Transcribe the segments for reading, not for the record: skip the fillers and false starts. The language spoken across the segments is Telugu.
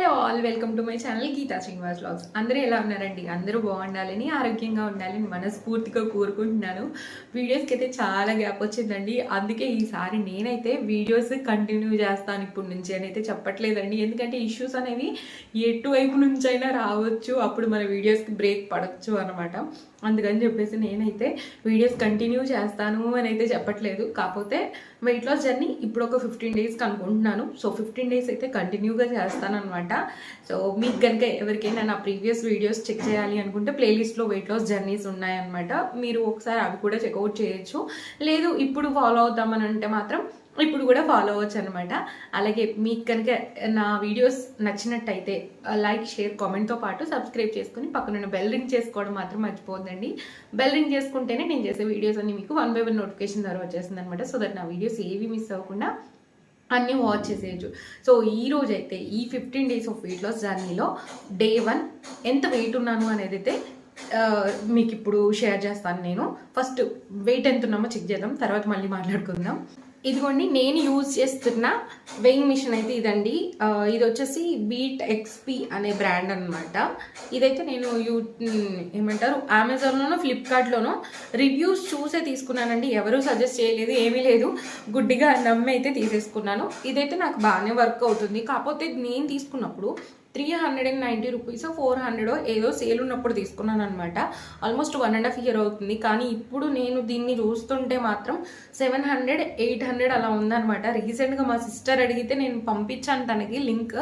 Hello all, welcome to my channel Geetha Srinivas vlogs. అందరూ ఎలా ఉన్నారండి? అందరూ బాగుండాలని, ఆరోగ్యంగా ఉండాలని మనస్ఫూర్తిగా కోరుకుంటున్నాను. వీడియోస్కి అయితే చాలా గ్యాప్ వచ్చిందండి. అందుకే ఈసారి నేనైతే వీడియోస్ కంటిన్యూ చేస్తాను ఇప్పటి నుంచి అని అయితే చెప్పట్లేదండి. ఎందుకంటే ఇష్యూస్ అనేవి ఎటువైపు నుంచైనా రావచ్చు, అప్పుడు మన వీడియోస్కి బ్రేక్ పడవచ్చు అనమాట. అందుకని చెప్పేసి నేనైతే వీడియోస్ కంటిన్యూ చేస్తాను అని అయితే చెప్పట్లేదు. కాకపోతే వెయిట్ లాస్ జర్నీ ఇప్పుడు ఒక 15 డేస్కి అనుకుంటున్నాను. సో 15 డేస్ అయితే కంటిన్యూగా చేస్తాను అనమాట. సో మీకు కనుక ఎవరికైనా నా ప్రీవియస్ వీడియోస్ చెక్ చేయాలి అనుకుంటే ప్లేలిస్ట్లో వెయిట్ లాస్ జర్నీస్ ఉన్నాయన్నమాట. మీరు ఒకసారి అవి కూడా చెక్అవుట్ చేయొచ్చు. లేదు ఇప్పుడు ఫాలో అవుతామని అంటే మాత్రం ఇప్పుడు కూడా ఫాలో అవ్వచ్చు అనమాట. అలాగే మీకు కనుక నా వీడియోస్ నచ్చినట్టయితే లైక్, షేర్, కామెంట్తో పాటు సబ్స్క్రైబ్ చేసుకుని పక్కన బెల్ రింగ్ చేసుకోవడం మాత్రం మర్చిపోద్దండి. బెల్ రింగ్ చేసుకుంటేనే నేను చేసే వీడియోస్ అన్ని మీకు 1 by 1 నోటిఫికేషన్ ద్వారా వచ్చేస్తుంది అనమాట. సో దట్ నా వీడియోస్ ఏవి మిస్ అవ్వకుండా అన్నీ వాచ్ చేసేయచ్చు. సో ఈ రోజు అయితే ఈ 15 డేస్ ఆఫ్ వెయిట్ లాస్ జర్నీలో డే 1 ఎంత వెయిట్ ఉన్నాను అనేది అయితే మీకు ఇప్పుడు షేర్ చేస్తాను. నేను ఫస్ట్ వెయిట్ ఎంత ఉన్నామో చెక్ చేద్దాం, తర్వాత మళ్ళీ మాట్లాడుకుందాం. ఇదిగోండి, నేను యూజ్ చేస్తున్న వెయింగ్ మిషన్ అయితే ఇదండి. ఇది వచ్చేసి బీట్ ఎక్స్పీ అనే బ్రాండ్ అనమాట. ఇదైతే నేను ఏమంటారు అమెజాన్లోనో ఫ్లిప్కార్ట్లోనో రివ్యూస్ చూసే తీసుకున్నానండి. ఎవరూ సజెస్ట్ చేయలేదు, ఏమీ లేదు, గుడ్డిగా నమ్మి అయితే తీసేసుకున్నాను. ఇదైతే నాకు బాగానే వర్క్ అవుతుంది. కాకపోతే నేను తీసుకున్నప్పుడు 390 రూపీస్ 400 ఏదో సేల్ ఉన్నప్పుడు తీసుకున్నాను అనమాట. ఆల్మోస్ట్ 1.5 year అవుతుంది. కానీ ఇప్పుడు నేను దీన్ని చూస్తుంటే మాత్రం 700, 800 అలా ఉందనమాట. రీసెంట్గా మా సిస్టర్ అడిగితే నేను పంపించాను తనకి లింక్.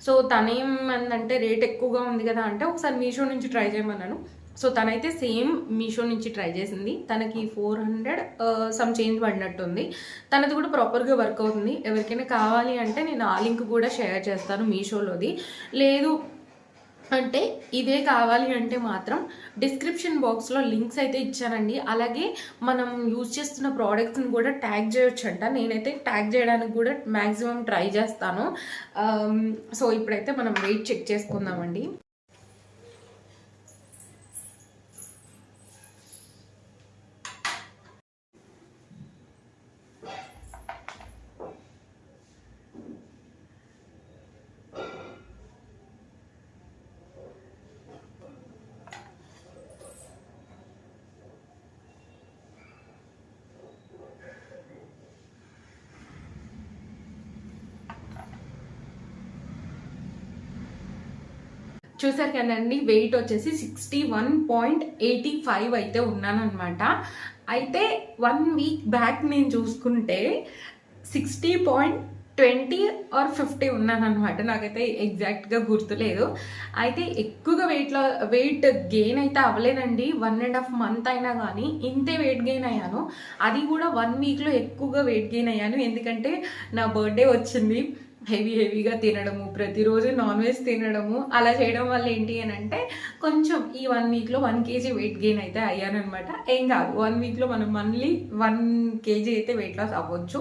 సో తనేమందంటే రేట్ ఎక్కువగా ఉంది కదా అంటే ఒకసారి మీషో నుంచి ట్రై చేయమన్నాను. సో తనైతే సేమ్ మీషో నుంచి ట్రై చేసింది. తనకి 400 సమ్ చేంజ్ పడినట్టుంది. తనది కూడా ప్రాపర్గా వర్క్ అవుతుంది. ఎవరికైనా కావాలి అంటే నేను ఆ లింక్ కూడా షేర్ చేస్తాను మీషోలోది. లేదు అంటే ఇదే కావాలి అంటే మాత్రం డిస్క్రిప్షన్ బాక్స్లో లింక్స్ అయితే ఇచ్చానండి. అలాగే మనం యూజ్ చేస్తున్న ప్రోడక్ట్స్ని కూడా ట్యాగ్ చేయొచ్చు అంట. నేనైతే ట్యాగ్ చేయడానికి కూడా మ్యాక్సిమం ట్రై చేస్తాను. సో ఇప్పుడైతే మనం వెయిట్ చెక్ చేసుకుందామండి. చూసారు కదండి, వెయిట్ వచ్చేసి 61.85 అయితే ఉన్నానమాట. అయితే 1 week బ్యాక్ నేను చూసుకుంటే 60.20 or 50 ఉన్నానమాట. నాకైతే ఎగ్జాక్ట్గా గుర్తులేదు. అయితే ఎక్కువగా వెయిట్ గెయిన్ అయితే అవ్వలేదండి. 1.5 month అయినా కానీ ఇంతే వెయిట్ గెయిన్ అయ్యాను. అది కూడా 1 weekలో ఎక్కువగా వెయిట్ గెయిన్ అయ్యాను. ఎందుకంటే నా బర్త్డే వచ్చింది. హెవీగా తినడము, ప్రతిరోజు నాన్ వెజ్ తినడము, అలా చేయడం వల్ల ఏంటి అని అంటే కొంచెం ఈ 1 weekలో 1 kg వెయిట్ గెయిన్ అయితే అయ్యానమాట. ఏం కాదు, 1 weekలో మనం మళ్ళీ 1 kg అయితే వెయిట్ లాస్ అవ్వచ్చు.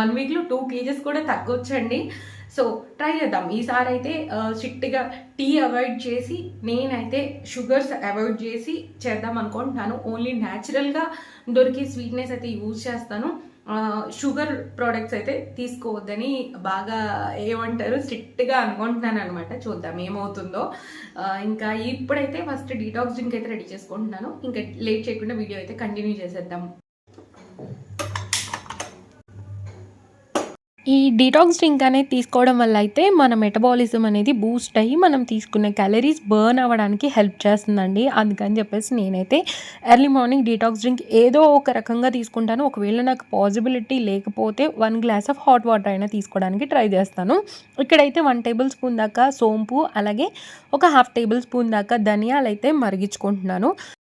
1 weekలో 2 kgs కూడా తగ్గొచ్చండి. సో ట్రై చేద్దాం. ఈసారి అయితే స్ట్రిక్ట్గా టీ అవాయిడ్ చేసి నేనైతే షుగర్స్ అవాయిడ్ చేసి చేద్దాం అనుకుంటున్నాను. ఓన్లీ న్యాచురల్గా దొరికే స్వీట్నెస్ అయితే యూజ్ చేస్తాను. షుగర్ ప్రోడక్ట్స్ అయితే తీసుకోవద్దని బాగా ఏమంటారు స్ట్రిక్ట్గా అనుకుంటున్నాను అనమాట. చూద్దాం ఏమవుతుందో. ఇంకా ఇప్పుడైతే ఫస్ట్ డీటాక్స్ డ్రింక్ అయితే రెడీ చేసుకుంటున్నాను. ఇంకా లేట్ చేయకుండా వీడియో అయితే కంటిన్యూ చేసేద్దాం. ఈ డీటాక్స్ డ్రింక్ అనేది తీసుకోవడం వల్ల అయితే మన మెటబాలిజం అనేది బూస్ట్ అయ్యి మనం తీసుకునే క్యాలరీస్ బర్న్ అవ్వడానికి హెల్ప్ చేస్తుందండి. అందుకని చెప్పేసి నేనైతే ఎర్లీ మార్నింగ్ డీటాక్స్ డ్రింక్ ఏదో ఒక రకంగా తీసుకుంటాను. ఒకవేళ నాకు పాసిబిలిటీ లేకపోతే 1 glass ఆఫ్ హాట్ వాటర్ అయినా తీసుకోవడానికి ట్రై చేస్తాను. ఇక్కడైతే 1 tablespoon దాకా సోంపు, అలాగే ఒక 1/2 tablespoon దాకా ధనియాలు అయితే మరిగించుకుంటున్నాను.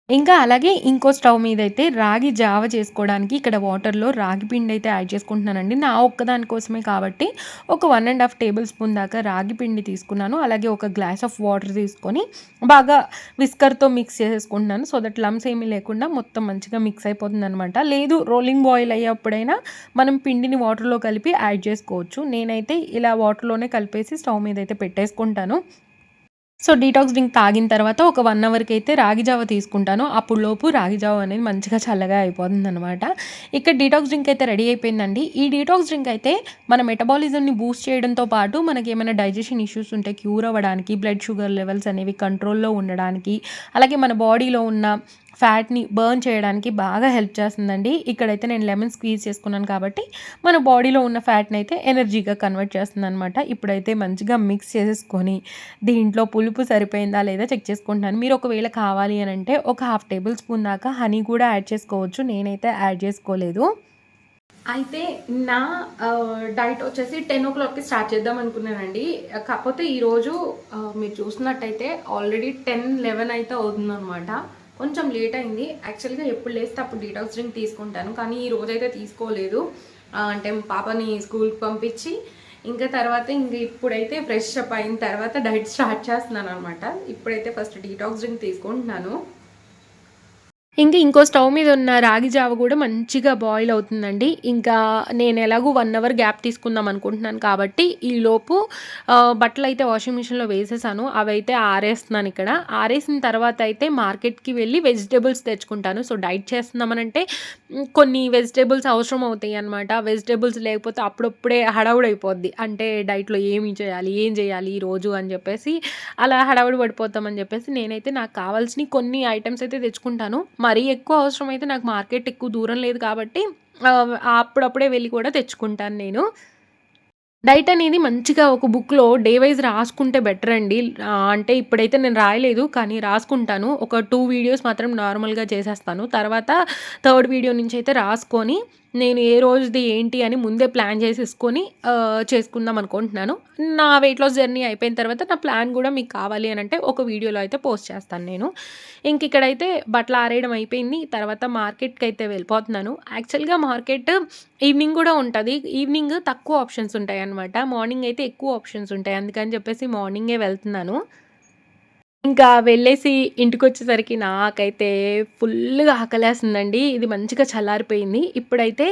ఇంకా అలాగే ఇంకో స్టవ్ మీద అయితే రాగి జావ చేసుకోవడానికి ఇక్కడ వాటర్లో రాగి పిండి అయితే యాడ్ చేసుకుంటున్నానండి. నా ఒక్కదాని కోసమే కాబట్టి ఒక 1.5 tablespoon దాకా రాగి పిండి తీసుకున్నాను. అలాగే ఒక గ్లాస్ ఆఫ్ వాటర్ తీసుకొని బాగా విస్కర్తో మిక్స్ చేసేసుకుంటున్నాను. సో దట్ లమ్స్ ఏమీ లేకుండా మొత్తం మంచిగా మిక్స్ అయిపోతుంది అనమాట. లేదు రోలింగ్ బాయిల్ అయ్యేప్పుడైనా మనం పిండిని వాటర్లో కలిపి యాడ్ చేసుకోవచ్చు. నేనైతే ఇలా వాటర్లోనే కలిపేసి స్టవ్ మీద అయితే పెట్టేసుకుంటాను. సో, డీటాక్స్ డ్రింక్ తాగిన తర్వాత ఒక 1 అవర్‌కి అయితే రాగి జావ తీసుకుంటాను. అప్పుడులోపు రాగి జావ అనేది మంచిగా చల్లగా అయిపోతుందనమాట. ఇక్కడ డీటాక్స్ డ్రింక్ అయితే రెడీ అయిపోయిందండి. ఈ డీటాక్స్ డ్రింక్ అయితే మన మెటబాలిజంని బూస్ట్ చేయడంతో పాటు మనకేమైనా డైజెషన్ ఇష్యూస్ ఉంటే క్యూర్ అవ్వడానికి, బ్లడ్ షుగర్ లెవెల్స్ అనేవి కంట్రోల్‌లో ఉండడానికి, అలాగే మన బాడీలో ఉన్న ఫ్యాట్‌ని బర్న్ చేయడానికి బాగా హెల్ప్ చేస్తుందండి. ఇక్కడైతే నేను లెమన్ స్క్వీజ్ చేసుకున్నాను కాబట్టి మన బాడీలో ఉన్న ఫ్యాట్‌ని అయితే ఎనర్జీగా కన్వర్ట్ చేస్తుందనమాట. ఇప్పుడైతే మంచిగా మిక్స్ చేసేసుకొని దీంట్లో పులుపు సరిపోయిందా లేదా చెక్ చేసుకుంటున్నాను. మీరు ఒకవేళ కావాలి అనంటే ఒక హాఫ్ టేబుల్ స్పూన్ దాకా హనీ కూడా యాడ్ చేసుకోవచ్చు. నేనైతే యాడ్ చేసుకోలేదు. అయితే నా డైట్ వచ్చేసి 10:00కి స్టార్ట్ చేద్దాం అనుకున్నానండి. కాకపోతే ఈరోజు మీరు చూసినట్టయితే ఆల్రెడీ 10, 11 అయితే అవుతుందనమాట. కొంచెం లేట్ అయింది. యాక్చువల్‌గా ఎప్పుడు లేస్తే అప్పుడు డీటాక్స్ డ్రింక్ తీసుకుంటాను. కానీ ఈ రోజైతే తీసుకోలేదు. అంటే పాపని స్కూల్‌కి పంపించి ఇంకా తర్వాత ఇప్పుడైతే ఫ్రెష్ అప్ అయిన తర్వాత డైట్ స్టార్ట్ చేస్తున్నాననమాట. ఇప్పుడైతే ఫస్ట్ డీటాక్స్ డ్రింక్ తీసుకుంటున్నాను. ఇంకో స్టవ్ మీద ఉన్న రాగి జావ కూడా మంచిగా బాయిల్ అవుతుందండి. ఇంకా నేను ఎలాగో 1 అవర్ గ్యాప్ తీసుకుందాం అనుకుంటున్నాను కాబట్టి ఈలోపు బట్టలైతే వాషింగ్ మిషన్‌లో వేసేసాను. అవైతే ఆరేస్తున్నాను ఇక్కడ. ఆరేసిన తర్వాత అయితే మార్కెట్‌కి వెళ్ళి వెజిటబుల్స్ తెచ్చుకుంటాను. సో, డైట్ చేస్తున్నామనంటే కొన్ని వెజిటబుల్స్ అవసరం అవుతాయి అనమాట. వెజిటబుల్స్ లేకపోతే అప్పుడప్పుడే హడావుడైపోద్ది. అంటే డైట్‌లో ఏం చేయాలి ఈరోజు అని చెప్పేసి అలా హడావుడి పడిపోతామని చెప్పేసి నేనైతే నాకు కావాల్సినవి కొన్ని ఐటెమ్స్ అయితే తెచ్చుకుంటాను. మరీ ఎక్కువ అవసరమైతే నాకు మార్కెట్ ఎక్కువ దూరం లేదు కాబట్టి అప్పుడప్పుడే వెళ్ళి కూడా తెచ్చుకుంటాను నేను. డైట్ అనేది మంచిగా ఒక బుక్‌లో డే వైస్ రాసుకుంటే బెటర్ అండి. అంటే ఇప్పుడైతే నేను రాయలేదు. కానీ రాసుకుంటాను. ఒక 2 వీడియోస్ మాత్రం నార్మల్‌గా చేసేస్తాను. తర్వాత థర్డ్ వీడియో నుంచి అయితే రాసుకొని నేను ఏ రోజుది ఏంటి అని ముందే ప్లాన్ చేసేసుకొని చేసుకుందాం అనుకుంటున్నాను. నా వెయిట్ లాస్ జర్నీ అయిపోయిన తర్వాత నా ప్లాన్ కూడా మీకు కావాలి అనంటే ఒక వీడియోలో అయితే పోస్ట్ చేస్తాను నేను. ఇక్కడైతే బట్టలు ఆరేయడం అయిపోయింది. తర్వాత మార్కెట్‌కైతే వెళ్ళిపోతున్నాను. యాక్చువల్‌గా మార్కెట్ ఈవినింగ్ కూడా ఉంటది. ఈవినింగ్ తక్కువ ఆప్షన్స్ ఉంటాయన్నమాట. మార్నింగ్ అయితే ఎక్కువ ఆప్షన్స్ ఉంటాయి. అందుకని చెప్పేసి మార్నింగే వెళ్తున్నాను. ఇంకా వెళ్ళేసి ఇంటికొచ్చేసరికి నాకైతే ఫుల్లుగా ఆకలేస్తుందండి. ఇది మంచిగా చల్లారిపోయింది. ఇప్పుడైతే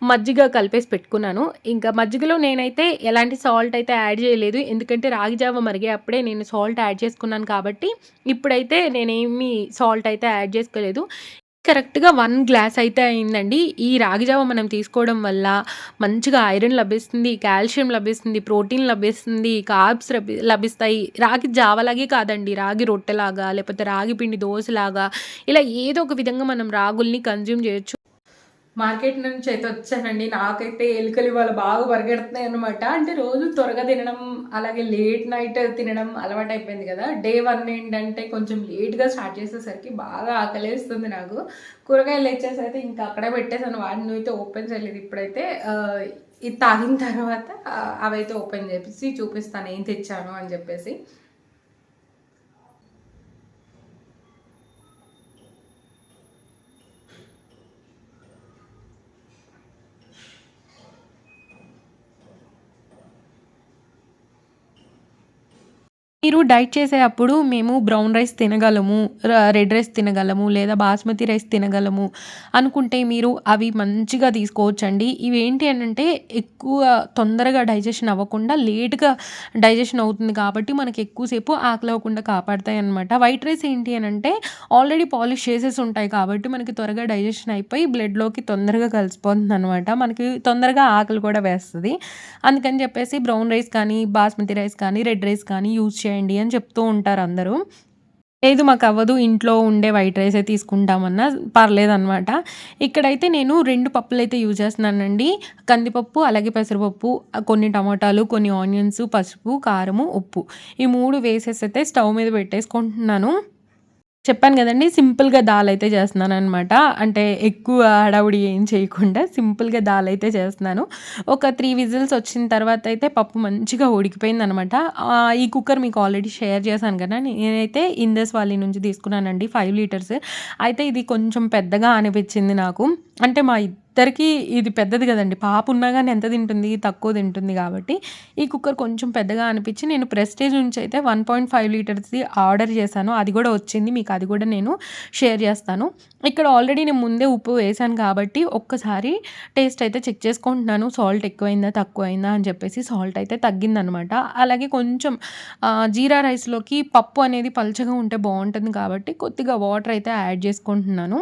మజ్జిగ కలిపేసి పెట్టుకున్నాను. ఇంకా మజ్జిగలో నేనైతే ఎలాంటి సాల్ట్ అయితే యాడ్ చేయలేదు. ఎందుకంటే రాగి జావ మరిగే అప్పుడే నేను సాల్ట్ యాడ్ చేసుకున్నాను కాబట్టి, ఇప్పుడైతే నేనేమి సాల్ట్ అయితే యాడ్ చేసుకోలేదు. కరెక్ట్‌గా 1 గ్లాస్ అయితే అయిందండి. ఈ రాగి జావ మనం తీసుకోవడం వల్ల మంచిగా ఐరన్ లభిస్తుంది, కాల్షియం లభిస్తుంది, ప్రోటీన్ లభిస్తుంది, కార్బ్స్ లభిస్తాయి. రాగి జావలాగే కాదండి, రాగి రొట్టెలాగా, లేకపోతే రాగి పిండి దోసలాగా ఇలా ఏదో ఒక విధంగా మనం రాగుల్ని కన్జ్యూమ్ చేయొచ్చు. మార్కెట్ నుంచి అయితే వచ్చానండి. నాకైతే ఎలుకలు ఇవాళ బాగా పరిగెడుతున్నాయి అనమాట. అంటే రోజు త్వరగా తినడం, అలాగే లేట్ నైట్ తినడం అలవాటైపోయింది కదా! డే 1 ఏంటంటే కొంచెం లేట్‌గా స్టార్ట్ చేసేసరికి బాగా ఆకలేస్తుంది నాకు. కూరగాయలు తెచ్చేసి అయితే ఇంకా అక్కడే పెట్టేసాను. వాటిని అయితే ఓపెన్ చేయలేదు. ఇప్పుడైతే ఇది తాగిన తర్వాత అవైతే ఓపెన్ చేపిసి చూపిస్తాను ఏం తెచ్చాను అని చెప్పేసి. మీరు డైట్ చేసేటప్పుడు మేము బ్రౌన్ రైస్ తినగలము, రెడ్ రైస్ తినగలము, లేదా బాస్మతి రైస్ తినగలము అనుకుంటే మీరు అవి మంచిగా తీసుకోవచ్చండి. ఇవేంటి అనంటే ఎక్కువ తొందరగా డైజెషన్ అవ్వకుండా లేట్‌గా డైజెషన్ అవుతుంది కాబట్టి మనకి ఎక్కువసేపు ఆకలవ్వకుండా కాపాడతాయన్నమాట. వైట్ రైస్ ఏంటి అనంటే ఆల్రెడీ పాలిష్ చేసేసి ఉంటాయి కాబట్టి మనకి త్వరగా డైజెషన్ అయిపోయి బ్లడ్‌లోకి తొందరగా కలిసిపోతుందనమాట. మనకి తొందరగా ఆకలి కూడా వేస్తది. అందుకని చెప్పేసి బ్రౌన్ రైస్ కానీ, బాస్మతి రైస్ కానీ, రెడ్ రైస్ కానీ యూజ్ చేయండి అని చెప్తూ ఉంటారు అందరూ. లేదు మాకవ్వదు, ఇంట్లో ఉండే వైట్ రైసే తీసుకుంటామన్నా పర్లేదనమాట. ఇక్కడైతే నేను 2 పప్పులైతే యూజ్ చేస్తున్నానండి. కందిపప్పు, అలాగే పెసరపప్పు, కొన్ని టమాటాలు, కొన్ని ఆనియన్స్, పసుపు, కారము, ఉప్పు ఈ 3 వేసేసైతే స్టవ్ మీద పెట్టేసుకుంటున్నాను. చెప్పాను గదండీ! సింపుల్‌గా దాలైతే చేస్తున్నాననమాట. అంటే ఎక్కువ హడావుడి ఏం చేయకుండా సింపుల్‌గా దాలైతే చేస్తున్నాను. ఒక 3 విజిల్స్ వచ్చిన తర్వాతయితే పప్పు మంచిగా ఉడికిపోయిందనమాట. ఈ కుక్కర్ మీకు ఆల్రెడీ షేర్ చేశాను కదా! నేనైతే ఇందస్ వాలీ నుంచి తీసుకున్నానండి 5 లీటర్స్. అయితే ఇది కొంచెం పెద్దగా అనిపిచ్చింది నాకు. అంటే మా ఇద్దరికీ ఇది పెద్దది కదండి, పాప ఉన్నా కానీ ఎంత తింటుంది, తక్కువ తింటుంది కాబట్టి ఈ కుక్కర్ కొంచెం పెద్దగా అనిపించి నేను ప్రెస్టేజ్ నుంచి అయితే 1.5 లీటర్స్ది ఆర్డర్ చేశాను. అది కూడా వచ్చింది, మీకు అది కూడా నేను షేర్ చేస్తాను. ఇక్కడ ఆల్రెడీ నేను ముందే ఉప్పు వేసాను కాబట్టి ఒక్కసారి టేస్ట్ అయితే చెక్ చేసుకుంటున్నాను, సాల్ట్ ఎక్కువైందా తక్కువైందా అని చెప్పేసి. సాల్ట్ అయితే తగ్గిందనమాట. అలాగే కొంచెం జీరా రైస్లోకి పప్పు అనేది పల్చగా ఉంటే బాగుంటుంది కాబట్టి కొద్దిగా వాటర్ అయితే యాడ్ చేసుకుంటున్నాను.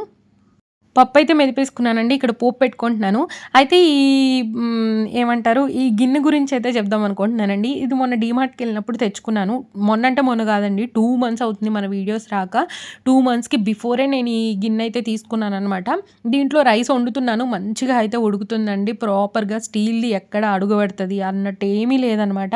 పప్పు అయితే మెదిపేసుకున్నానండి. ఇక్కడ పోపు పెట్టుకుంటున్నాను. అయితే ఏమంటారు, ఈ గిన్నె గురించి అయితే చెప్దాం అనుకుంటున్నానండి. ఇది మొన్న డీమార్ట్‌కెళ్ళినప్పుడు తెచ్చుకున్నాను. మొన్న కాదండి, 2 మంత్స్ అవుతుంది మన వీడియోస్ రాక. 2 మంత్స్‌కి బిఫోరే నేను ఈ గిన్నె అయితే తీసుకున్నాననమాట. దీంట్లో రైస్ వండుతున్నాను. మంచిగా అయితే ఉడుకుతుందండి. ప్రాపర్‌గా స్టీల్‌ది ఎక్కడ అడుగు పెడతది అన్నట్టు ఏమీ లేదనమాట.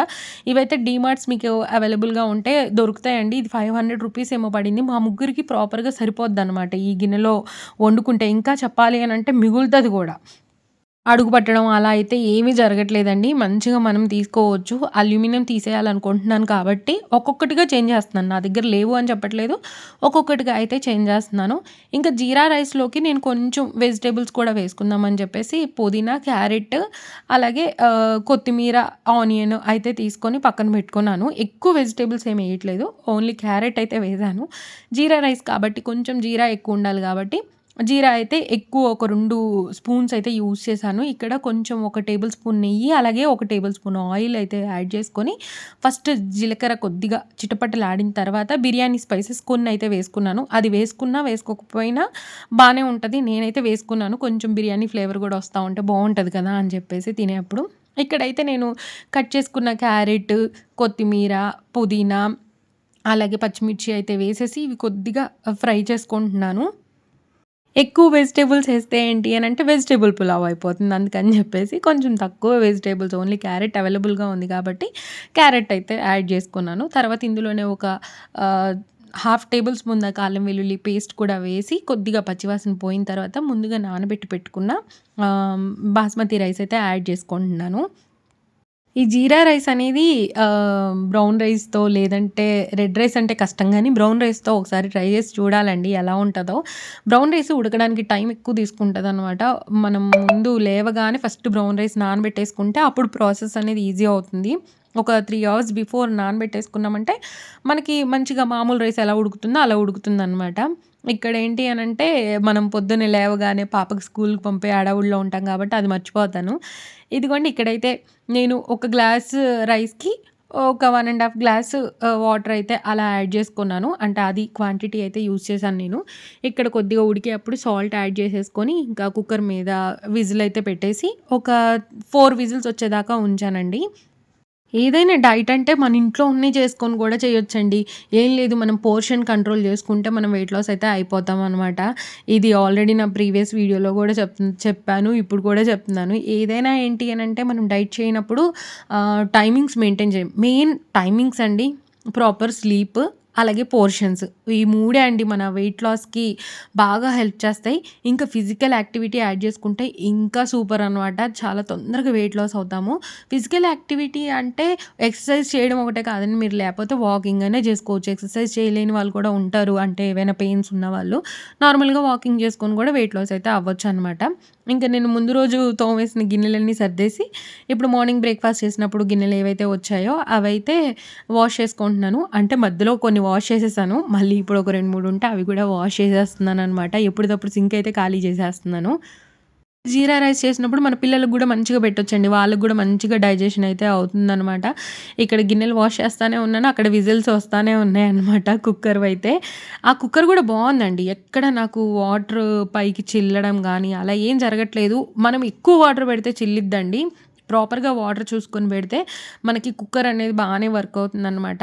ఇవైతే డీమార్ట్స్ మీకు అవైలబుల్‌గా ఉంటే దొరుకుతాయండి. ఇది 500 రూపీస్ ఏమో పడింది. మా ముగ్గురికి ప్రాపర్‌గా సరిపోద్దనమాట ఈ గిన్నెలో వండుకుంటే. ఇంకా చెప్పాలి అనంటే మిగులుతది గూడా. అడుగు పట్టడం అలా అయితే ఏమీ జరగట్లేదండి. మంచిగా మనం తీసుకోవచ్చు. అల్యూమినియం తీసేయాలనుకుంటున్నాను కాబట్టి ఒక్కొక్కటిగా చేంజ్ చేస్తున్నాను. నా దగ్గర లేవు అని చెప్పట్లేదు. ఒక్కొక్కటిగా అయితే చేంజ్ చేస్తున్నాను. ఇంకా జీరా రైస్‌లోకి నేను కొంచెం వెజిటబుల్స్ కూడా వేసుకుందామని చెప్పేసి పుదీనా, క్యారెట్ అలాగే కొత్తిమీర, ఆనియన్ అయితే తీసుకొని పక్కన పెట్టుకున్నాను. ఎక్కువ వెజిటబుల్స్ ఏమి వేయట్లేదు. ఓన్లీ క్యారెట్ అయితే వేశాను. జీరా రైస్ కాబట్టి కొంచెం జీరా ఎక్కువ ఉండాలి కాబట్టి జీరా అయితే ఎక్కువ ఒక 2 స్పూన్స్ అయితే యూజ్ చేశాను. ఇక్కడ కొంచెం ఒక టేబుల్ స్పూన్ నెయ్యి, అలాగే ఒక టేబుల్ స్పూన్ ఆయిల్ అయితే యాడ్ చేసుకొని ఫస్ట్ జీలకర్ర కొద్దిగా చిటపటలాడిన తర్వాత బిర్యానీ స్పైసెస్ కొన్ని అయితే వేసుకున్నాను. అది వేసుకున్నా వేసుకోకపోయినా బానే ఉంటది. నేనైతే వేసుకున్నాను. కొంచెం బిర్యానీ ఫ్లేవర్ కూడా వస్తా ఉంటే బాగుంటది కదా అని చెప్పేసి తినేప్పుడు. ఇక్కడైతే నేను కట్ చేసుకున్న క్యారెట్, కొత్తిమీర, పుదీనా అలాగే పచ్చిమిర్చి అయితే వేసేసి ఇవి కొద్దిగా ఫ్రై చేసుకుంటున్నాను. ఎక్కువ వెజిటబుల్స్ ఏస్తే ఏంటి అనంటే వెజిటబుల్ పులావ్ అయిపోతుంది. అందుకని చెప్పేసి కొంచెం తక్కువ వెజిటబుల్స్, ఓన్లీ క్యారెట్ అవైలబుల్‌గా ఉంది కాబట్టి క్యారెట్ అయితే యాడ్ చేసుకున్నాను. తర్వాత ఇందులోనే ఒక ఆహ్, హాఫ్ టేబుల్ స్పూన్ దాకా అల్లం వెల్లుల్లి పేస్ట్ కూడా వేసి కొద్దిగా పచ్చివాసన పోయిన తర్వాత ముందుగా నానబెట్టి పెట్టుకున్న బాస్మతి రైస్ అయితే యాడ్ చేసుకుంటున్నాను. ఈ జీరా రైస్ అనేది బ్రౌన్ రైస్‌తో లేదంటే రెడ్ రైస్ అంటే కష్టం గానీ, బ్రౌన్ రైస్‌తో ఒకసారి ట్రై చేసి చూడాలండి ఎలా ఉంటదో. బ్రౌన్ రైస్ ఉడకడానికి టైం ఎక్కువ తీసుకుంటదనమాట. మనం ముందు లేవగానే ఫస్ట్ బ్రౌన్ రైస్ నానబెట్టేసుకుంటే అప్పుడు ప్రాసెస్ అనేది ఈజీ అవుతుంది. ఒక 3 అవర్స్ బిఫోర్ నానబెట్టేసుకున్నామంటే మనకి మంచిగా మామూలు రైస్ ఎలా ఉడుకుతుందో అలా ఉడుకుతుందనమాట. ఇక్కడేంటి అనంటే మనం పొద్దున్నే లేవగానే పాపకి స్కూలుకి పంపే హడావుడిలో ఉంటాం కాబట్టి అది మర్చిపోతాను. ఇదిగోండి ఇక్కడైతే నేను ఒక గ్లాసు రైస్‌కి ఒక 1 ½ గ్లాసు వాటర్ అయితే అలా యాడ్ చేసుకున్నాను. అంటే అది క్వాంటిటీ అయితే యూజ్ చేశాను నేను. ఇక్కడ కొద్దిగా ఉడికేప్పుడు సాల్ట్ యాడ్ చేసేసుకొని ఇంకా కుక్కర్ మీద విజిల్ అయితే పెట్టేసి ఒక 4 విజిల్స్ వచ్చేదాకా ఉంచానండి. ఏదైనా డైట్ అంటే మన ఇంట్లో ఉన్నయి చేసుకొని గూడా చేయొచ్చండి. ఏం లేదు, మనం పోర్షన్ కంట్రోల్ చేసుకుంటే మనం వెయిట్ లాస్ అయితే అయిపోతామనమాట. ఇది ఆల్రెడీ నా ప్రీవియస్ వీడియోలో గూడా చెప్పాను. ఇప్పుడు కూడా చెప్తున్నాను. ఏదైనా ఏంటి అనంటే మనం డైట్ చేయనప్పుడు టైమింగ్స్ మెయింటైన్ చేయం. మెయిన్ టైమింగ్స్ అండి. ప్రాపర్ స్లీప్ అలాగే పోర్షన్స్. ఈ మూడే అండి మన వెయిట్ లాస్‌కి బాగా హెల్ప్ చేస్తాయి. ఇంకా ఫిజికల్ యాక్టివిటీ యాడ్ చేసుకుంటే ఇంకా సూపర్ అనమాట. చాలా తొందరగా వెయిట్ లాస్ అవుతాము. ఫిజికల్ యాక్టివిటీ అంటే ఎక్సర్సైజ్ చేయడం ఒకటే కాదండి. మీరు లేకపోతే వాకింగ్ అనే చేసుకోవచ్చు. ఎక్సర్సైజ్ చేయలేని వాళ్ళు కూడా ఉంటారు. అంటే ఏవైనా పెయిన్స్ ఉన్నవాళ్ళు నార్మల్‌గా వాకింగ్ చేసుకొని కూడా వెయిట్ లాస్ అయితే అవ్వొచ్చనమాట. ఇంక నేను ముందు రోజు తోమేసిన గిన్నెలన్నీ సర్దేసి ఇప్పుడు మార్నింగ్ బ్రేక్‌ఫాస్ట్ చేసినప్పుడు గిన్నెలు ఏవైతే వచ్చాయో అవైతే వాష్ చేసుకుంటున్నాను. అంటే మధ్యలో కొన్ని వాష్ చేసేసాను. మళ్ళీ ఇప్పుడు ఒక 2, 3 ఉంటే అవి కూడా వాష్ చేసేస్తున్నాననమాట. ఎప్పటిదప్పుడు సింక్ అయితే ఖాళీ చేసేస్తున్నాను. జీరా రైస్ చేసినప్పుడు మన పిల్లలకు గూడా మంచిగా పెట్టొచ్చండి. వాళ్ళకి గూడా మంచిగా డైజెషన్ అయితే అవుతుందనమాట. ఇక్కడ గిన్నెలు వాష్ చేస్తానే ఉన్నాను. అక్కడ విజిల్స్ వస్తానే ఉన్నాయన్నమాట కుక్కర్‌వైతే. ఆ కుక్కర్ గూడా బావుందండి. ఎక్కడ నాకు వాటర్ పైకి చిల్లడం గానీ అలా ఏం జరగట్లేదు. మనం ఎక్కువ వాటర్ పెడితే చిల్లిద్దండి. ప్రాపర్‌గా వాటర్ చూసుకొని పెడితే మనకి కుక్కర్ అనేది బానే వర్క్ అవుతుందనమాట.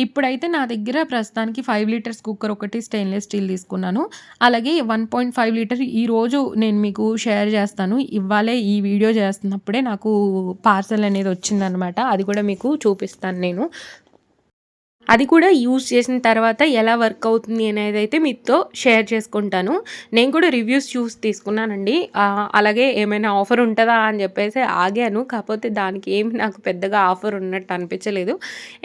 ఇప్పుడైతే నా దగ్గర ప్రస్తుతానికి 5 లీటర్స్ కుక్కర్ ఒకటి స్టెయిన్‌లెస్ స్టీల్ తీసుకున్నాను. అలాగే 1.5 లీటర్ ఈరోజు నేను మీకు షేర్ చేస్తాను. ఇవాళే ఈ వీడియో చేస్తున్నప్పుడే నాకు పార్సెల్ అనేది వచ్చిందనమాట. అది కూడా మీకు చూపిస్తాను నేను. అది కూడా యూజ్ చేసిన తర్వాత ఎలా వర్క్ అవుతుంది అనేదైతే మీతో షేర్ చేసుకుంటాను. నేను కూడా రివ్యూస్ చూసి తీసుకున్నానండి. అలాగే ఏమైనా ఆఫర్ ఉంటదా అని చెప్పేసి ఆగాను. కాకపోతే దానికి ఏమి నాకు పెద్దగా ఆఫర్ ఉన్నట్టు అనిపించలేదు.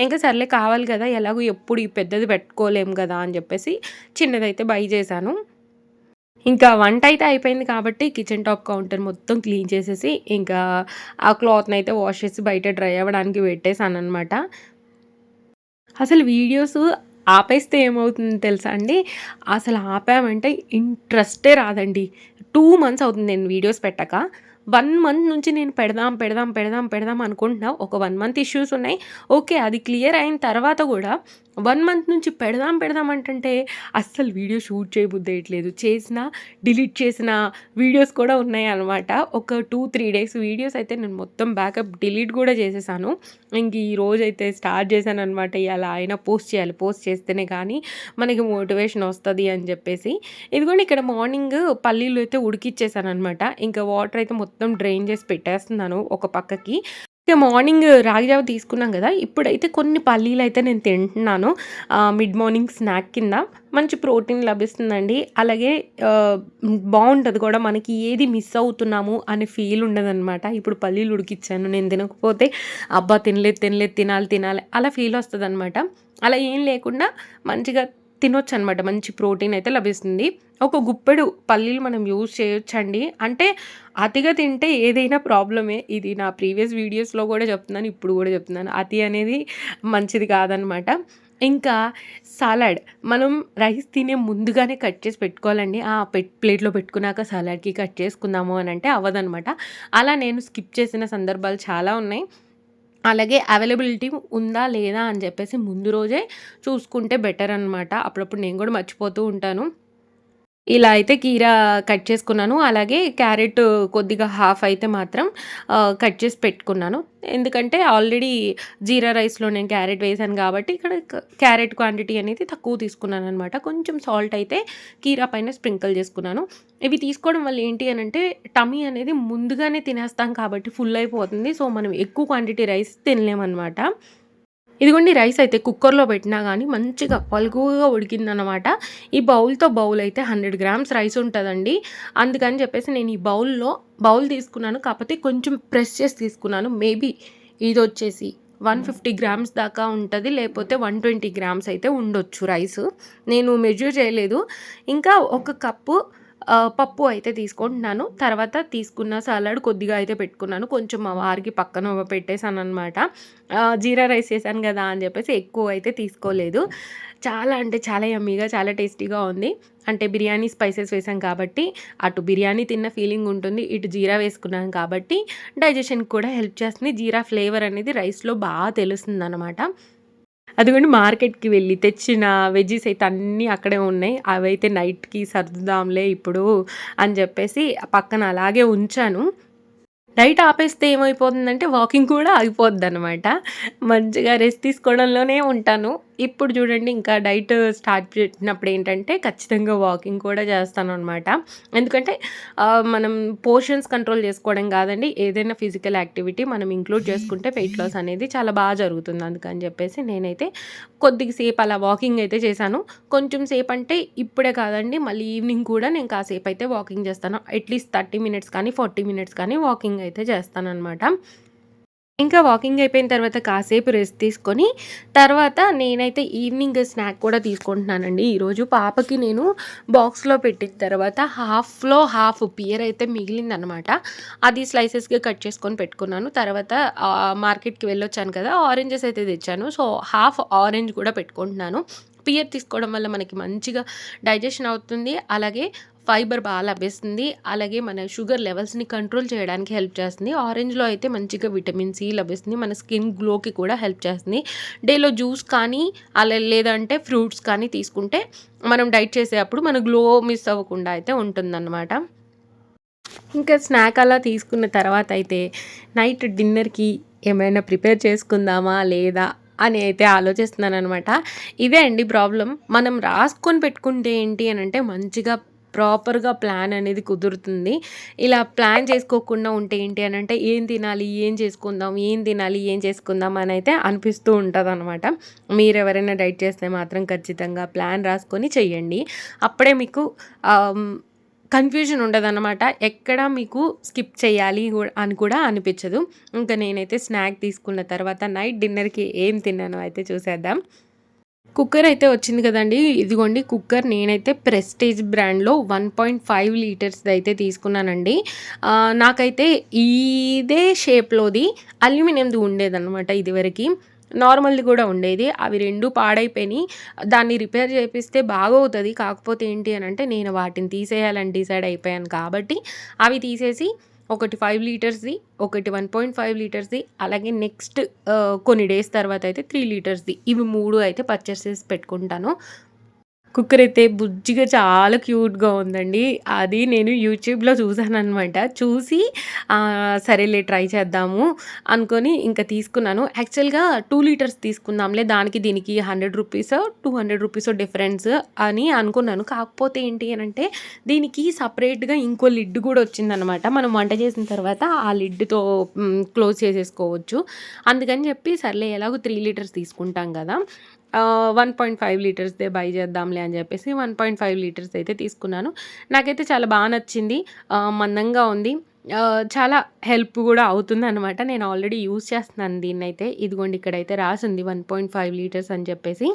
ఇంకా సర్లే కావాలి కదా! ఎలాగో ఎప్పుడు ఈ పెద్దది పెట్టుకోలేము కదా! అని చెప్పేసి చిన్నదైతే బై చేశాను. ఇంకా వంటయితే అయిపోయింది కాబట్టి కిచెన్ టాప్ కౌంటర్ మొత్తం క్లీన్ చేసేసి, ఇంకా ఆ క్లాత్‌నయితే వాష్ చేసి బయట డ్రై అవ్వడానికి పెట్టేసాననమాట. అసలు వీడియోస్ ఆపేస్తే ఏమవుతుందో తెలుసా అండి? అసలు ఆపామంటే ఇంట్రెస్టే రాదండి. 2 మంత్స్ అవుతుంది నేను వీడియోస్ పెట్టక. 1 మంత్ నుంచి నేను పెడదాం అనుకుంటున్నా. ఒక 1 మంత్ ఇష్యూస్ ఉన్నాయి. ఓకే. అది క్లియర్ అయిన తర్వాత గూడా 1 మంత్ నుంచి పెడదాం అంటుంటే అస్సలు వీడియో షూట్ చేయబుద్ధేయట్లేదు. చేసినా డిలీట్ చేసిన వీడియోస్ కూడా ఉన్నాయనమాట. ఒక 2, 3 డేస్ వీడియోస్ అయితే నేను మొత్తం బ్యాకప్ డిలీట్ గూడా చేసేసాను. ఇంక ఈ రోజైతే స్టార్ట్ చేశాననమాట. ఇలా అయినా పోస్ట్ చేయాలి. పోస్ట్ చేస్తేనే కానీ మనకి మోటివేషన్ వస్తది అని చెప్పేసి. ఇదిగోండి ఇక్కడ మార్నింగ్ పల్లీలు అయితే ఉడికిచ్చేసాననమాట. ఇంకా వాటర్ అయితే మొత్తం డ్రైన్ చేసి పెట్టేస్తున్నాను ఒక పక్కకి. ఇక మార్నింగ్ రాగి జావ తీసుకున్నాం గదా! ఇప్పుడైతే కొన్ని పల్లీలైతే నేను తింటున్నాను. మిడ్ మార్నింగ్ స్నాక్ కింద. మంచి ప్రోటీన్ లభిస్తుందండి. అలాగే బావుంటది కూడా. మనకి ఏది మిస్ అవుతున్నాము అనే ఫీల్ ఉండదనమాట. ఇప్పుడు పల్లీలు ఉడికిచ్చాను. నేను తినకపోతే అబ్బా! తినాలి అలా ఫీల్ వస్తదనమాట. అలా ఏం లేకుండా మంచిగా తినొచ్చనమాట. మంచి ప్రోటీన్ అయితే లభిస్తుంది. ఒక గుప్పెడు పల్లీలు మనం యూజ్ చేయొచ్చండి. అంటే అతిగా తింటే ఏదైనా ప్రాబ్లమే. ఇది నా ప్రీవియస్ వీడియోస్‌లో గూడా చెప్తున్నాను. ఇప్పుడు గూడా చెప్తున్నాను. అతి అనేది మంచిది కాదనమాట. ఇంకా సలాడ్ మనం రైస్ తినే ముందుగానే కట్ చేసి పెట్టుకోవాలండి. ప్లేట్‌లో పెట్టుకున్నాక సలాడ్‌కి కట్ చేసుకుందాము అనంటే అవ్వదనమాట. అలా నేను స్కిప్ చేసిన సందర్భాలు చాలా ఉన్నాయి. అలాగే అవైలబిలిటీ ఉందా? లేదా? అని చెప్పేసి ముందు రోజే చూసుకుంటే బెటర్ అనమాట. అప్పుడప్పుడు నేను గూడా మర్చిపోతూ ఉంటాను. ఇలా అయితే కీరా కట్ చేసుకున్నాను. అలాగే క్యారెట్ కొద్దిగా హాఫ్ అయితే మాత్రం కట్ చేసి పెట్టుకున్నాను. ఎందుకంటే ఆల్రెడీ జీరా రైస్‌లో నేను క్యారెట్ వేశాను కాబట్టి ఇక్కడ క్యారెట్ క్వాంటిటీ అనేది తక్కువ తీసుకున్నాననమాట. కొంచెం సాల్ట్ అయితే కీరా పైన స్ప్రింకిల్ చేసుకున్నాను. ఇవి తీసుకోవడం వల్ల ఏంటి అనంటే టమ్మీ అనేది ముందుగానే తినేస్తాం కాబట్టి ఫుల్ అయిపోతుంది. సో, మనం ఎక్కువ క్వాంటిటీ రైస్ తినలేమనమాట. ఇదిగోండి రైస్ అయితే కుక్కర్‌లో పెట్టినా గానీ మంచిగా పలుకువగా ఉడికిందనమాట. ఈ బౌల్ అయితే 100 గ్రామ్స్ రైస్ ఉంటదండి. అందుకని చెప్పేసి నేను ఈ బౌల్ తీసుకున్నాను. కాపోతే కొంచెం ప్రెస్ చేసి తీసుకున్నాను. మేబీ ఇదొచ్చేసి 150 గ్రామ్స్ దాకా ఉంటది. లేపోతే 120 గ్రామ్స్ అయితే ఉండొచ్చు రైసు. నేను మెజర్ చేయలేదు. ఇంకా ఒక కప్పు పప్పు అయితే తీసుకుంటున్నాను. తర్వాత తీసుకున్న సలాడ్ కొద్దిగా అయితే పెట్టుకున్నాను. కొంచెం మా వారికి పక్కన పెట్టేసాననమాట. జీరా రైస్ చేశాను గదా! అని చెప్పేసి ఎక్కువ అయితే తీసుకోలేదు. చాలా అంటే చాలా యమ్మీగా, చాలా టేస్టీగా ఉంది. అంటే బిర్యానీ స్పైసెస్ వేసాం కాబట్టి, అటు బిర్యానీ తిన్న ఫీలింగ్ ఉంటుంది. ఇటు జీరా వేసుకున్నాం కాబట్టి డైజెషన్‌కి కూడా హెల్ప్ చేస్తుంది. జీరా ఫ్లేవర్ అనేది రైస్‌లో తెలుస్తుందనమాట. అదిగోండి మార్కెట్‌కి వెళ్ళి తెచ్చిన వెజ్జీస్ అయితే అన్నీ అక్కడే ఉన్నాయి. అవైతే నైట్‌కి సర్దుదాంలే ఇప్పుడు అని జెప్పేసి పక్కన అలాగే ఉంచాను. డైట్ ఆపేస్తే ఏమైపోతుందంటే వాకింగ్ కూడా ఆగిపోద్దనమాట. మంచిగా రెస్ట్ తీసుకోవడంలోనే ఉంటాను. ఇప్పుడు చూడండి ఇంకా డైట్ స్టార్ట్ పెట్టినప్పుడు ఏంటంటే ఖచ్చితంగా వాకింగ్ కూడా చేస్తాననమాట. ఎందుకంటే మనం పోర్షన్స్ కంట్రోల్ చేసుకోవడం కాదండి. ఏదైనా ఫిజికల్ యాక్టివిటీ మనం ఇంక్లూడ్ చేసుకుంటే వెయిట్ లాస్ అనేది చాలా జరుగుతుంది. అందుకని చెప్పేసి నేనైతే కొద్దిగా సేపు అలా వాకింగ్ అయితే చేశాను. కొంచెం సేపు అంటే ఇప్పుడే కాదండి. మళ్ళీ ఈవినింగ్ కూడా నేను కాసేపు అయితే వాకింగ్ చేస్తాను. అట్‌లీస్ట్ 30 మినిట్స్ కానీ, 40 మినిట్స్ కానీ వాకింగ్ అయితే చేస్తాననమాట. ఇంకా వాకింగ్ అయిపోయిన తర్వాత కాసేపు రెస్ట్ తీసుకొని, తర్వాత నేనైతే ఈవినింగ్ స్నాక్ కూడా తీసుకుంటున్నానండి. ఈరోజు పాపకి నేను బాక్స్‌లో పెట్టిన తర్వాత హాఫ్‌లో హాఫ్ పియర్ అయితే మిగిలిందనమాట. అది స్లైసెస్‌గా కట్ చేసుకొని పెట్టుకున్నాను. తర్వాత మార్కెట్‌కి వెళ్ళొచ్చాను కదా! ఆరెంజెస్ అయితే తెచ్చాను. సో, హాఫ్ ఆరెంజ్ కూడా పెట్టుకుంటున్నాను. పియర్ తీసుకోవడం వల్ల మనకి మంచిగా డైజెషన్ అవుతుంది. అలాగే ఫైబర్ లభిస్తుంది. అలాగే మన షుగర్ లెవెల్స్‌ని కంట్రోల్ చేయడానికి హెల్ప్ చేస్తుంది. ఆరెంజ్‌లో అయితే మంచిగా విటమిన్ సి లభిస్తుంది. మన స్కిన్ గ్లోకి కూడా హెల్ప్ చేస్తుంది. డేలో జ్యూస్ కానీ అలా లేదంటే ఫ్రూట్స్ కానీ తీసుకుంటే మనం డైట్ చేసేటప్పుడు మన గ్లో మిస్ అవ్వకుండా అయితే ఉంటుందన్నమాట. ఇంకా స్నాక్ అలా తీసుకున్న తర్వాత అయితే నైట్ డిన్నర్‌కి ఏమైనా ప్రిపేర్ చేసుకుందామా లేదా అని అయితే ఆలోచిస్తున్నాననమాట. ఇదే అండి ప్రాబ్లమ్. మనం రాసుకొని పెట్టుకుంటే ఏంటి అనంటే మంచిగా ప్రాపర్‌గా ప్లాన్ అనేది కుదురుతుంది. ఇలా ప్లాన్ చేసుకోకుండా ఉంటే ఏంటి అనంటే ఏం తినాలి? ఏం చేసుకుందాం? ఏం తినాలి? ఏం చేసుకుందాం? అనైతే అనిపిస్తూ ఉంటదనమాట. మీరెవరైనా డైట్ చేస్తే మాత్రం ఖచ్చితంగా ప్లాన్ రాసుకొని చెయ్యండి. అప్పుడే మీకు ఆహ్, కన్‌ఫ్యూజన్ ఉండదనమాట. ఎక్కడ మీకు స్కిప్ చేయాలి అని కూడా అనిపించదు. ఇంకా నేనైతే స్నాక్ తీసుకున్న తర్వాత నైట్ డిన్నర్‌కి ఏం తిన్నానో అయితే చూసేద్దాం. కుక్కర్ అయితే వచ్చింది కదండీ! ఇదిగోండి కుక్కర్ నేనైతే ప్రెస్టీజ్ బ్రాండ్‌లో 1.5 లీటర్స్‌ది అయితే తీసుకున్నానండి. నాకైతే ఇదే షేప్‌లోది అల్యూమినియంది ఉండేదనమాట ఇదివరకి. నార్మల్‌ది కూడా ఉండేది. అవి 2 పాడైపోయినియి. దాన్ని రిపేర్ చేపిస్తే బాగవుతది. కాకపోతే ఏంటి అనంటే నేను వాటిని తీసేయాలని డిసైడ్ అయిపోయాను కాబట్టి అవి తీసేసి ఒకటి 5 లీటర్స్‌ది, ఒకటి 1.5 లీటర్స్‌ది, అలాగే నెక్స్ట్ కొన్ని డేస్ తర్వాత అయితే 3 లీటర్స్‌ది. ఇవి 3 అయితే పర్చేస్ చేసి పెట్టుకుంటాను. కుక్కర్ అయితే బుజ్జిగా చాలా క్యూట్‌గా ఉందండి. అది నేను యూట్యూబ్‌లో చూసాననమాట. చూసి సరేలే ట్రై చేద్దాము అనుకోని ఇంక తీసుకున్నాను. యాక్చువల్‌గా 2 లీటర్స్ తీసుకుందాంలే దానికి దీనికి 100 రూపీసో, 200 రూపీసో డిఫరెన్స్ అని అనుకున్నాను. కాకపోతే ఏంటి అనంటే దీనికి సెపరేట్‌గా ఇంకో లిడ్ కూడా వచ్చిందనమాట. మనం వంట చేసిన తర్వాత ఆ లిడ్‌తో క్లోజ్ చేసేసుకోవచ్చు. అందుకని చెప్పి సర్లే ఎలాగో 3 లీటర్స్ తీసుకుంటాం కదా! 1.5 లీటర్స్‌దే బై చేద్దాంలే అని చెప్పేసి 1.5 లీటర్స్ అయితే తీసుకున్నాను. నాకైతే చాలా నచ్చింది. మందంగా ఉంది. చాలా హెల్ప్ కూడా అవుతుందనమాట. నేను ఆల్రెడీ యూజ్ చేస్తున్నాను దీన్నైతే. ఇదిగోండి ఇక్కడైతే రాసుంది 1.5 లీటర్స్ అని చెప్పేసి.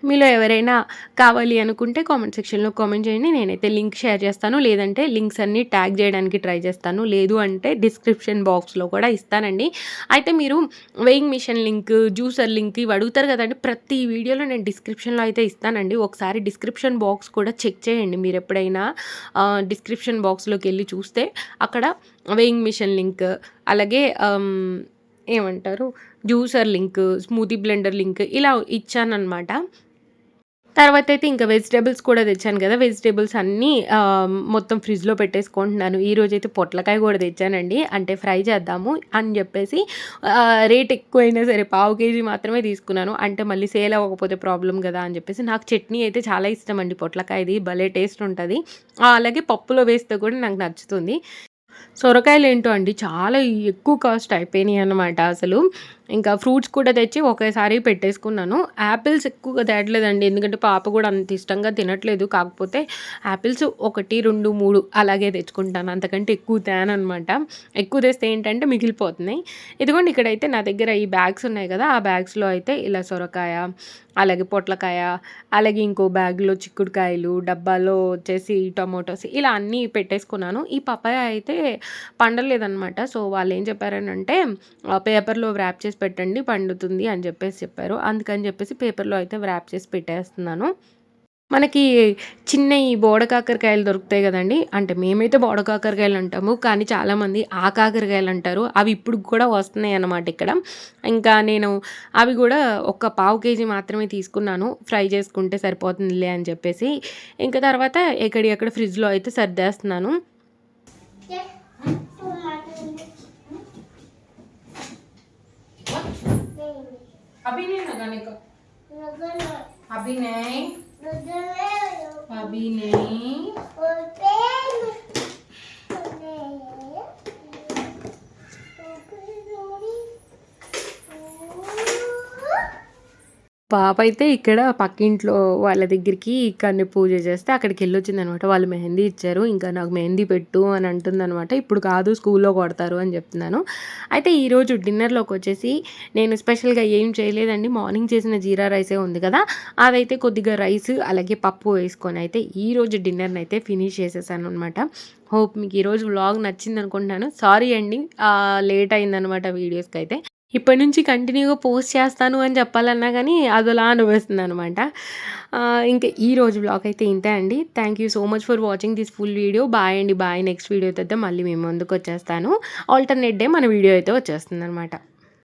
మీలో ఎవరైనా కావాలి అనుకుంటే కామెంట్ సెక్షన్‌లో కామెంట్ చేయండి. నేనైతే లింక్ షేర్ చేస్తాను. లేదంటే లింక్స్ అన్నీ ట్యాగ్ చేయడానికి ట్రై చేస్తాను. లేదు అంటే డిస్క్రిప్షన్ బాక్స్‌లో కూడా ఇస్తానండి. అయితే మీరు weighing machine link, juicer link ఇవి అడుగుతారు కదండీ! ప్రతి వీడియోలో నేను డిస్క్రిప్షన్‌లో అయితే ఇస్తానండి. ఒకసారి డిస్క్రిప్షన్ బాక్స్ కూడా చెక్ చేయండి మీరెప్పుడైనా డిస్క్రిప్షన్ బాక్స్‌లోకెళ్ళి చూస్తే అక్కడ వెయింగ్ మిషన్ లింక్ అలాగే ఏమంటారు juicer link, smoothie blender link ఇలా ఇచ్చాననమాట. తర్వాతయితే ఇంకా వెజిటబుల్స్ కూడా తెచ్చాను కదా! వెజిటబుల్స్ అన్నీ మొత్తం ఫ్రిడ్జ్‌లో పెట్టేసుకుంటున్నాను. ఈరోజైతే పొట్లకాయ కూడా తెచ్చానండి. అంటే ఫ్రై చేద్దాము అని చెప్పేసి రేట్ ఎక్కువైనా సరే పావు కేజీ మాత్రమే తీసుకున్నాను. అంటే మళ్ళీ సేల్ అవ్వకపోతే ప్రాబ్లమ్ కదా! అని చెప్పేసి నాకు చట్నీ అయితే చాలా ఇష్టమండి పొట్లకాయది. భలే టేస్ట్ ఉంటది. అలాగే పప్పులో వేస్తే కూడా నాకు నచ్చుతుంది. సొరకాయలేంటో అండి చాలా ఎక్కువ కాస్ట్ అయిపోయినాయన్నమాట అసలు. ఇంకా ఫ్రూట్స్ కూడా తెచ్చి ఒకేసారి పెట్టేసుకున్నాను. యాపిల్స్ ఎక్కువగా తేట్లేదండి. ఎందుకంటే పాప కూడా అంత ఇష్టంగా తినట్లేదు. కాకపోతే యాపిల్స్ 1, 2, 3 అలాగే తెచ్చుకుంటాను. అంతకంటే ఎక్కువ తేననమాట. ఎక్కువ తెస్తే ఏంటంటే మిగిలిపోతున్నాయి. ఇదిగోండి ఇక్కడైతే నా దగ్గర ఈ బ్యాగ్స్ ఉన్నాయి కదా! ఆ బ్యాగ్స్‌లో అయితే ఇలా సొరకాయ, అలాగే పొట్లకాయ, అలాగే ఇంకో బ్యాగ్‌లో చిక్కుడుకాయలు, డబ్బాలో వచ్చేసి టొమాటోస్ ఇలా అన్నీ పెట్టేసుకున్నాను. ఈ పపాయ అయితే పండలేదనమాట. సో, వాళ్ళేం చెప్పారనంటే పేపర్‌లో వ్రాప్ చేసి పెట్టండి పండుతుంది అని చెప్పారు. అందుకని చెప్పేసి పేపర్‌లో అయితే వ్రాప్ చేసి పెట్టేస్తున్నాను. మనకి చిన్న ఈ బోడ కాకరకాయలు దొరుకుతాయి గదండీ! అంటే మేమైతే బోడ కాకరకాయలు అంటాము. కానీ చాలామంది ఆ కాకరకాయలు అంటారు. అవి ఇప్పుడు కూడా వస్తున్నాయన్నమాట ఇక్కడ. ఇంకా నేను అవి గూడా ఒక పావు కేజీ మాత్రమే తీసుకున్నాను. ఫ్రై చేసుకుంటే సరిపోతుందిలే అని చెప్పేసి. ఇంకా తర్వాత ఎక్కడియక్కడ ఫ్రిడ్జ్‌లో అయితే సర్దేస్తున్నాను. अभी नहीं लगाने का अभी नहीं अभी नहीं పాప అయితే ఇక్కడ పక్కింట్లో వాళ్ళ దగ్గరికి కన్ను పూజ చేస్తే అక్కడికెళ్ళొచ్చిందనమాట. వాళ్ళు మెహందీ ఇచ్చారు. ఇంకా నాకు మెహందీ పెట్టు అని అంటుందనమాట. ఇప్పుడు కాదు స్కూల్లో కొడతారు అని చెప్తున్నాను. అయితే ఈరోజు డిన్నర్‌లోకొచ్చేసి నేను స్పెషల్‌గా ఏం చేయలేదండి. మార్నింగ్ చేసిన జీరా రైసే ఉంది కదా! అదైతే కొద్దిగా రైస్ అలాగే పప్పు వేసుకొని అయితే ఈరోజు డిన్నర్‌నైతే ఫినిష్ చేసేసాననమాట. హోప్ మీకు ఈరోజు వ్లాగ్ నచ్చిందనుకుంటున్నాను. సారీ అండి లేట్ అయిందనమాట వీడియోస్‌కైతే. ఇప్పటి నుంచి కంటిన్యూగా పోస్ట్ చేస్తాను అని చెప్పాలన్నా గానీ అదోలా అనిపిస్తుందనమాట. ఇంకా ఈరోజు వ్లాగ్ అయితే ఇంతే అండి. Thank you so much for watching this full video. Bye అండి. బాయ్. నెక్స్ట్ వీడియోతో అయితే మళ్ళీ మీ ముందుకొచ్చేస్తాను. ఆల్టర్‌నేట్ డే మన వీడియో అయితే వచ్చేస్తుందనమాట.